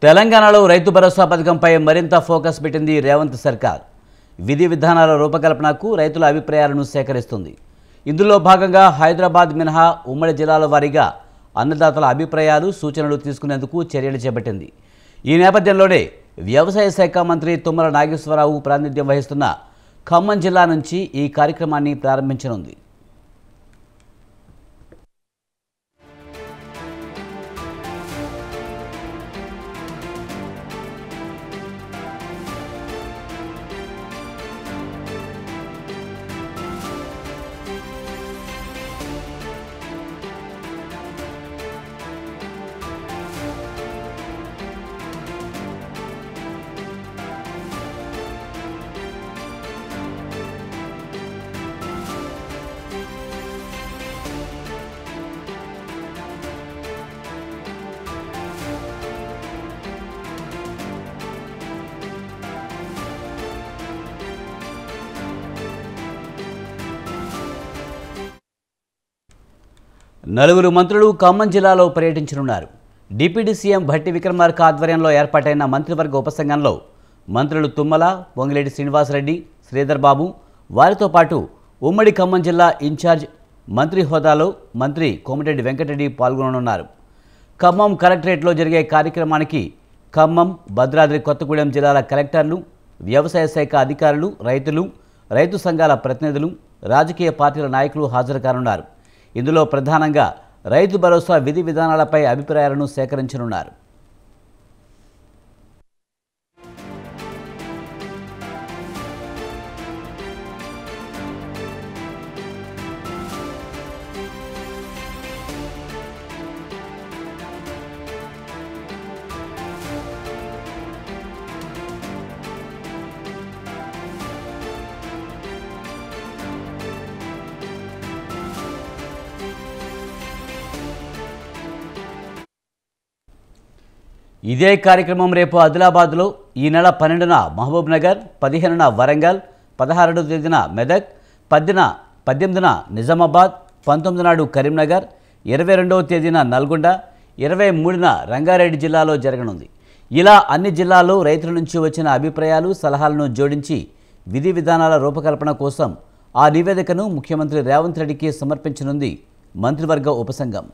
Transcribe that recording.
తెలంగాణలో రైతు భరోసా పథకంపై మరింత ఫోకస్ పెట్టింది రేవంత్ సర్కార్. విధి విధానాల రూపకల్పనకు రైతుల అభిప్రాయాలను సేకరిస్తుంది. ఇందులో భాగంగా హైదరాబాద్ మినహా ఉమ్మడి జిల్లాల వారీగా అన్నదాతల అభిప్రాయాలు, సూచనలు తీసుకునేందుకు చర్యలు చేపట్టింది. ఈ నేపథ్యంలోనే వ్యవసాయ శాఖ మంత్రి తుమ్మల నాగేశ్వరరావు ప్రాతినిధ్యం వహిస్తున్న ఖమ్మం జిల్లా నుంచి ఈ కార్యక్రమాన్ని ప్రారంభించనుంది. నలుగురు మంత్రులు ఖమ్మం జిల్లాలో పర్యటించనున్నారు. డిప్యూటీ సీఎం భట్టి విక్రమార్క ఆధ్వర్యంలో ఏర్పాటైన మంత్రివర్గ ఉపసంఘంలో మంత్రులు తుమ్మల, పొంగిలేటి శ్రీనివాసరెడ్డి, శ్రీధర్ బాబు, వారితో పాటు ఉమ్మడి ఖమ్మం జిల్లా ఇన్ఛార్జ్ మంత్రి హోదాలో మంత్రి కోమటిరెడ్డి వెంకటరెడ్డి పాల్గొననున్నారు. ఖమ్మం కలెక్టరేట్లో జరిగే కార్యక్రమానికి ఖమ్మం, భద్రాద్రి కొత్తగూడెం జిల్లాల కలెక్టర్లు, వ్యవసాయ శాఖ అధికారులు, రైతులు, రైతు సంఘాల ప్రతినిధులు, రాజకీయ పార్టీల నాయకులు హాజరు కానున్నారు. ఇందులో ప్రధానంగా రైతు భరోసా విధి విధానాలపై అభిప్రాయాలను సేకరించనున్నారు. ఇదే కార్యక్రమం రేపు ఆదిలాబాద్లో, ఈ నెల 12న మహబూబ్ నగర్, 15న వరంగల్, 16వ తేదీన మెదక్, 18న నిజామాబాద్, 19 నాడు కరీంనగర్, 22వ తేదీన నల్గొండ, 23న రంగారెడ్డి జిల్లాలో జరగనుంది. ఇలా అన్ని జిల్లాల్లో రైతుల నుంచి వచ్చిన అభిప్రాయాలు, సలహాలను జోడించి విధి విధానాల రూపకల్పన కోసం ఆ నివేదికను ముఖ్యమంత్రి రేవంత్ రెడ్డికి సమర్పించనుంది మంత్రివర్గ ఉపసంఘం.